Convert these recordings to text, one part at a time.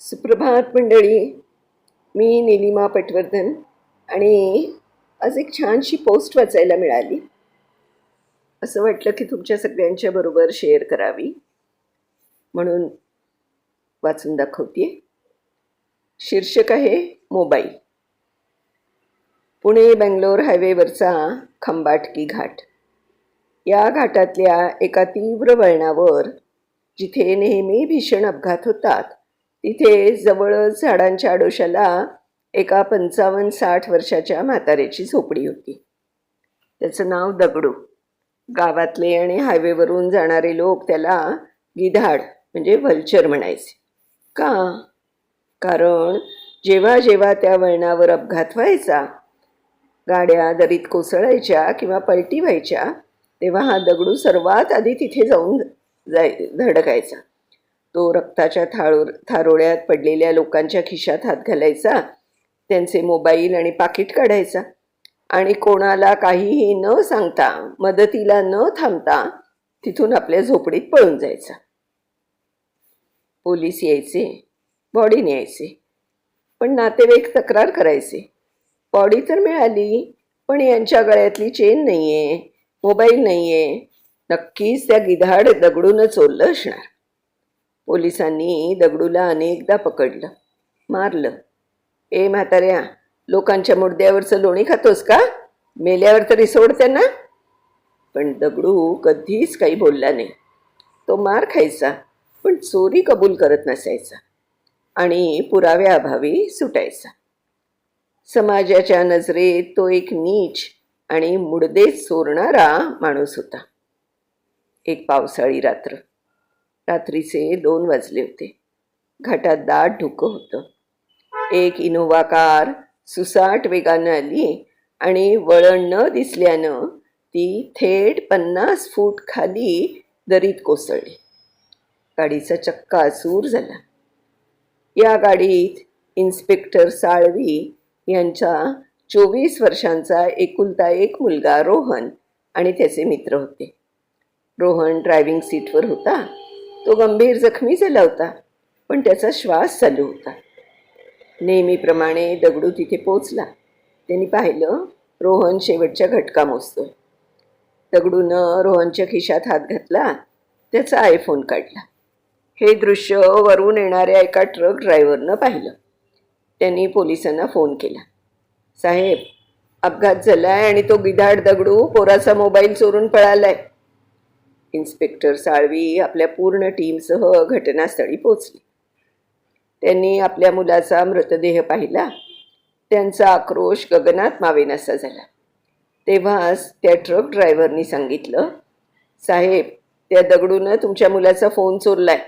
सुप्रभात मंडळी. मी निलिमा पटवर्धन आणि आज एक छानशी पोस्ट वाचायला मिळाली. असं वाटलं की तुमच्या सगळ्यांच्या बरोबर शेअर करावी म्हणून वाचून दाखवते. शीर्षक आहे मोबाईल. पुणे बेंगलोर हायवेवरचा खंबाटकी घाट. या घाटातल्या एका तीव्र वळणावर जिथे नेहमी भीषण अपघात होतात तिथे जवळच झाडांच्या आडोशाला एका 55-60 वर्षाच्या म्हाताऱ्याची झोपडी होती. त्याचं नाव दगडू. गावातले आणि हायवेवरून जाणारे लोक त्याला गिधाड म्हणजे व्हल्चर म्हणायचे. का? कारण जेव्हा जेव्हा त्या वळणावर अपघात व्हायचा, गाड्या दरीत कोसळायच्या किंवा पलटी व्हायच्या, तेव्हा हा दगडू सर्वात आधी तिथे जाऊन धडकायचा. तो रक्ताच्या थारोळ्यात पडलेल्या लोकांच्या खिशात हात घालायचा, त्यांचे मोबाईल आणि पाकिट काढायचा आणि कोणाला काहीही न सांगता, मदतीला न थांबता तिथून आपल्या झोपडीत पळून जायचा. पोलीस यायचे, बॉडी न्यायचे, पण नातेवाईक तक्रार करायचे. बॉडी तर मिळाली, पण यांच्या गळ्यातली चेन नाहीये, मोबाईल नाहीये. नक्कीच त्या गिधाड दगडून चोरलं असणार. पोलिसांनी दगडूला अनेकदा पकडलं, मारलं. ए म्हाताऱ्या, लोकांच्या मुर्द्यावरचं लोणी खातोस का? मेल्यावर तरी सोड त्यांना. पण दगडू कधीच काही बोलला नाही. तो मार खायचा, पण चोरी कबूल करत नसायचा आणि पुराव्याअभावी सुटायचा. समाजाच्या नजरेत तो एक नीच आणि मुडदे चोरणारा माणूस होता. एक पावसाळी रात्रीचे 2 वाजले होते. घाटात दाट धुकं होतं. एक इनोव्हा कार सुसाट वेगानं आली आणि वळण न दिसल्यानं ती थेट 50 फूट खाली दरीत कोसळली. गाडीचा चक्काचूर झाला. या गाडीत इन्स्पेक्टर साळवी यांचा 24 वर्षांचा एकुलता एक मुलगा रोहन आणि त्याचे मित्र होते. रोहन ड्रायव्हिंग सीटवर होता. तो गंभीर जखमी झाला होता, पण त्याचा श्वास चालू होता. नेहमीप्रमाणे दगडू तिथे पोचला. त्यांनी पाहिलं रोहन शेवटच्या घटका मोजतोय. दगडूनं रोहनच्या खिशात हात घातला, त्याचा आयफोन काढला. हे दृश्य वरून येणाऱ्या एका ट्रक ड्रायव्हरनं पाहिलं. त्यांनी पोलिसांना फोन केला. साहेब, अपघात झालाय आणि तो गिधाड दगडू पोराचा मोबाईल चोरून पळालाय. इन्स्पेक्टर साळवी आपल्या पूर्ण टीमसह घटनास्थळी पोचले. त्यांनी आपल्या मुलाचा मृतदेह पाहिला. त्यांचा आक्रोश गगनात मावेनासा झाला. तेव्हाच त्या ट्रक ड्रायव्हरनी सांगितलं, साहेब, त्या दगडूनं तुमच्या मुलाचा फोन चोरलाय.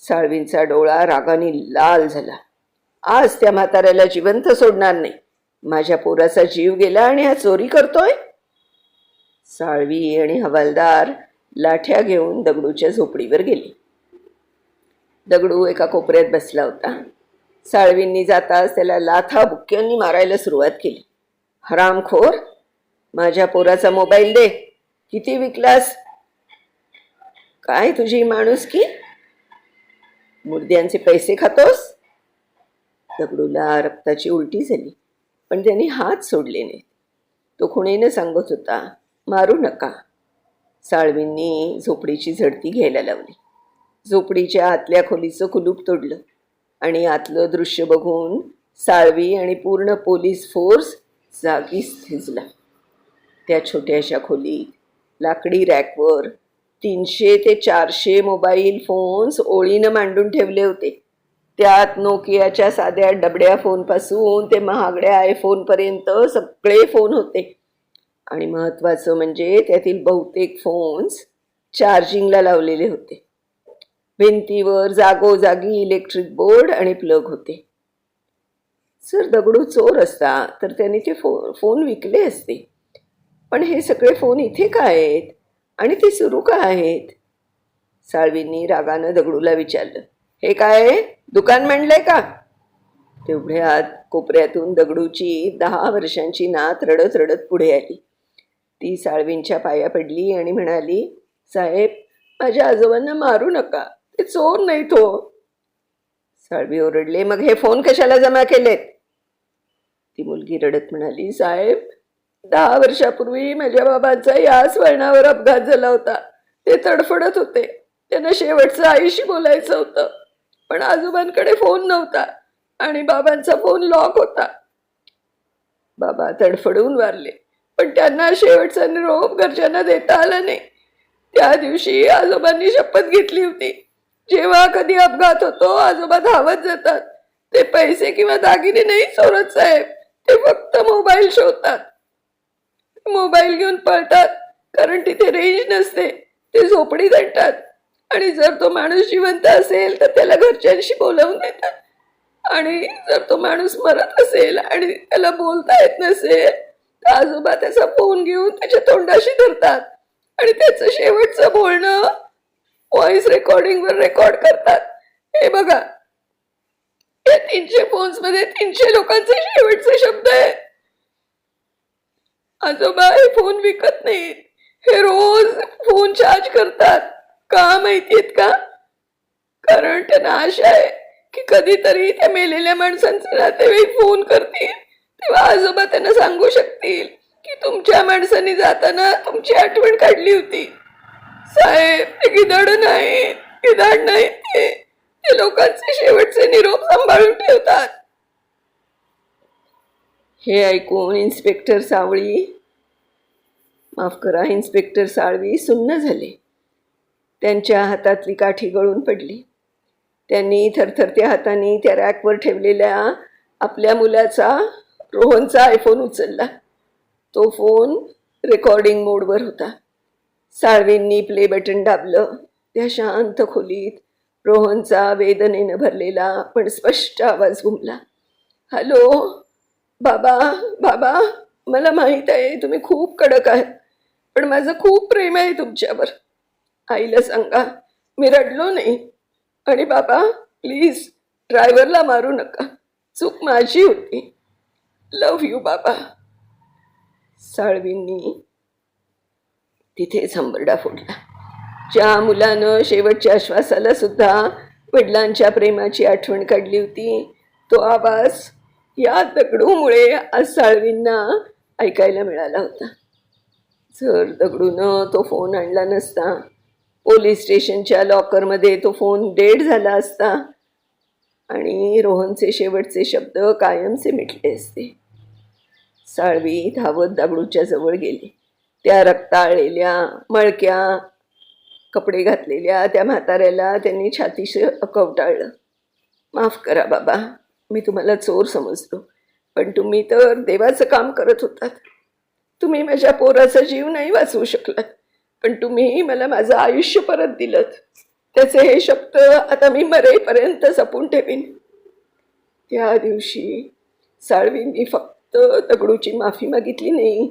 साळवींचा डोळा रागाने लाल झाला. आज त्या म्हाताऱ्याला जिवंत सोडणार नाही. माझ्या पोराचा जीव गेला आणि हा चोरी करतोय. साळवी आणि हवालदार लाठ्या घेऊन दगडूच्या झोपडीवर गेले. दगडू एका कोपऱ्यात बसला होता. साळवींनी जाताच त्याला लाथा बुक्क्यांनी मारायला सुरुवात केली. हरामखोर, माझ्या पोराचा मोबाईल दे. किती विकलास? काय तुझी माणुसकी? मुर्द्यांचे पैसे खातोस? दगडूला रक्ताची उलटी झाली, पण त्यांनी हात सोडले नाहीत. तो खुणेनं सांगत होता, मारू नका. साळवींनी झोपडीची झडती घ्यायला लावली. झोपडीच्या आतल्या खोलीचं कुलूप तोडलं आणि आतलं दृश्य बघून साळवी आणि पूर्ण पोलीस फोर्स जागीच थिजला. त्या छोट्याशा खोलीत लाकडी रॅकवर 300 ते 400 मोबाईल फोन्स ओळीनं मांडून ठेवले होते. त्यात नोकियाच्या साध्या डबड्या फोनपासून ते महागड्या आयफोनपर्यंत सगळे फोन होते. आणि महत्त्वाचं म्हणजे त्यातील बहुतेक फोन्स चार्जिंगला लावलेले होते. भिंतीवर जागोजागी इलेक्ट्रिक बोर्ड आणि प्लग होते. जर दगडू चोर असता तर त्याने ते फोन विकले असते. पण हे सगळे फोन इथे का आहेत आणि ते सुरू का आहेत? साळवींनी रागानं दगडूला विचारलं, हे काय दुकान म्हणलंय का? तेवढ्यात कोपऱ्यातून दगडूची 10 वर्षांची नात रडत रडत पुढे आली. ती साळवींच्या पाया पडली आणि म्हणाली, साहेब, माझ्या आजोबांना मारू नका, ते चोर नाहीत हो. साळवी ओरडले, मग हे फोन कशाला जमा केलेत? ती मुलगी रडत म्हणाली, साहेब 10 वर्षापूर्वी माझ्या बाबांचा याच वळणावर अपघात झाला होता. ते तडफडत होते. त्यांना शेवटचं आईशी बोलायचं होतं, पण आजोबांकडे फोन नव्हता आणि बाबांचा फोन लॉक होता. बाबा तडफडून वारले, पण त्यांना शेवटचा निरोप घरच्यांना देता आला नाही. त्या दिवशी आजोबांनी शपथ घेतली होती, जेव्हा कधी अपघात होतो आजोबा धावत जातात. ते पैसे किंवा दागिने नाही चोरत साहेब, ते फक्त मोबाईल शोधतात. मोबाईल घेऊन पळतात, कारण तिथे रेंज नसते. ते झोपडीत आणतात आणि जर तो माणूस जिवंत असेल तर त्याला घरच्यांशी बोलावून देतात, आणि जर तो माणूस मरत असेल आणि त्याला बोलता येत नसेल तर आजोबा त्याचा फोन घेऊन त्याच्या तोंडाशी धरतात आणि त्याचं शेवटचं बोलणं व्हॉइस रेकॉर्डिंगवर रेकॉर्ड करतात. हे बघा, या 300 फोन्स मध्ये 300 लोकांचे शेवटचे शब्द आहेत. आजोबा हे फोन विकत नाहीत, हे रोज फोन चार्ज करतात. का माहितीयेत का? कारण त्यांना आशा आहे की कधीतरी त्या मेलेल्या माणसांचे नातेवाईक फोन करतील, तेव्हा आजोबा त्यांना सांगू शकतील की तुमच्या माणसांनी जाताना तुमची आठवण काढली होती. साहेब, ते गिधाड नाहीत, गिधाड नाहीत, ते लोकांचे शेवटचे निरोप सांभाळून ठेवतात. हे ऐकून इन्स्पेक्टर सावळी, माफ करा, इन्स्पेक्टर साळवी सुन्न झाले. त्यांच्या हातातली काठी गळून पडली. त्यांनी थरथरत्या हाताने त्या रॅकवर ठेवलेल्या आपल्या मुलाचा, रोहनचा आयफोन उचलला. तो फोन रेकॉर्डिंग मोडवर होता. साळवींनी प्ले बटन दाबलं. त्या शांत खोलीत रोहनचा वेदनेनं भरलेला पण स्पष्ट आवाज घुमला. हॅलो बाबा, बाबा, मला माहीत आहे तुम्ही खूप कडक आहात, पण माझं खूप प्रेम आहे तुमच्यावर. आईला सांगा मी रडलो नाही. आणि बाबा प्लीज ड्रायव्हरला मारू नका, चूक माझी होती. लव यू बाबा. साळवींनी तिथेच हंबरडा फोडला. ज्या मुलानं शेवटच्या श्वासाला सुद्धा वडिलांच्या प्रेमाची आठवण काढली होती, तो आवाज या दगडूमुळे आज साळवींना ऐकायला मिळाला होता. जर दगडूनं तो फोन आणला नसता, पोलीस स्टेशनच्या लॉकरमध्ये तो फोन डेड झाला असता आणि रोहनचे शेवटचे शब्द कायमचे मिटले असते. साळवी धावत दगडूच्या जवळ गेली. त्या रक्ताळलेल्या, मळक्या कपडे घातलेल्या त्या म्हाताऱ्याला त्यांनी छातीशी कवटाळलं. माफ करा बाबा, मी तुम्हाला चोर समजलो, पण तुम्ही तर देवाचं काम करत होतात. तुम्ही माझ्या पोराचा जीव नाही वाचवू शकलात, पण तुम्ही मला माझं आयुष्य परत दिलं. त्याचे हे शब्द आता मी मरेपर्यंत जपून ठेवीन. त्या दिवशी साळवींनी फक्त दगडूची माफी मागितली नाही,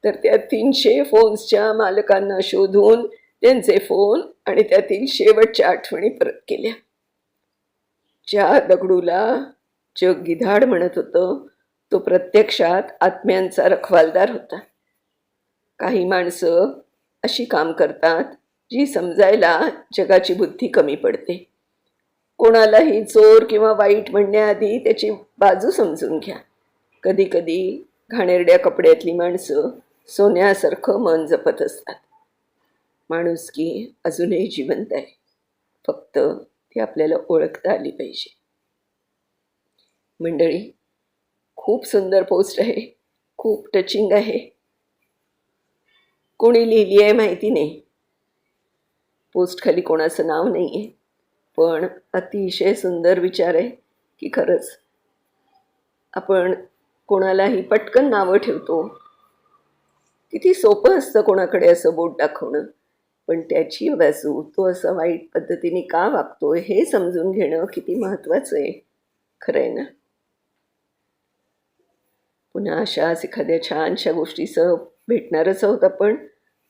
तर त्या 300 फोन्सच्या मालकांना शोधून त्यांचे फोन आणि त्यातील शेवटच्या आठवणी परत केल्या. ज्या दगडूला जग गिधाड म्हणत होतं, तो प्रत्यक्षात आत्म्यांचा रखवालदार होता. काही माणसं अशी काम करतात जी समजायला जगाची बुद्धी कमी पडते. कोणालाही चोर किंवा वाईट म्हणण्याआधी त्याची बाजू समजून घ्या. कधी कधी घाणेरड्या कपड्यातली माणसं सोन्यासारखं मन जपत असतात. माणुसकी अजूनही जिवंत आहे, फक्त ती आपल्याला ओळखता आली पाहिजे. मंडळी, खूप सुंदर पोस्ट आहे, खूप टचिंग आहे. कोणी लिहिली आहे माहिती नाही, पोस्ट खाली कोणाचं नाव नाही आहे, पण अतिशय सुंदर विचार आहे की खरंच आपण कोणालाही पटकन नावं ठेवतो. किती सोपं असतं कोणाकडे असं बोट दाखवणं, पण त्याची बाजू, तो असं वाईट पद्धतीने का वागतोय हे समजून घेणं किती महत्त्वाचं आहे. खरं आहे ना? पुन्हा अशाच एखाद्या छानशा गोष्टीसह भेटणारच आहोत आपण.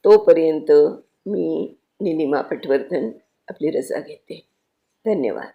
तोपर्यंत मी निलिमा पटवर्धन आपली रजा घेते. धन्यवाद.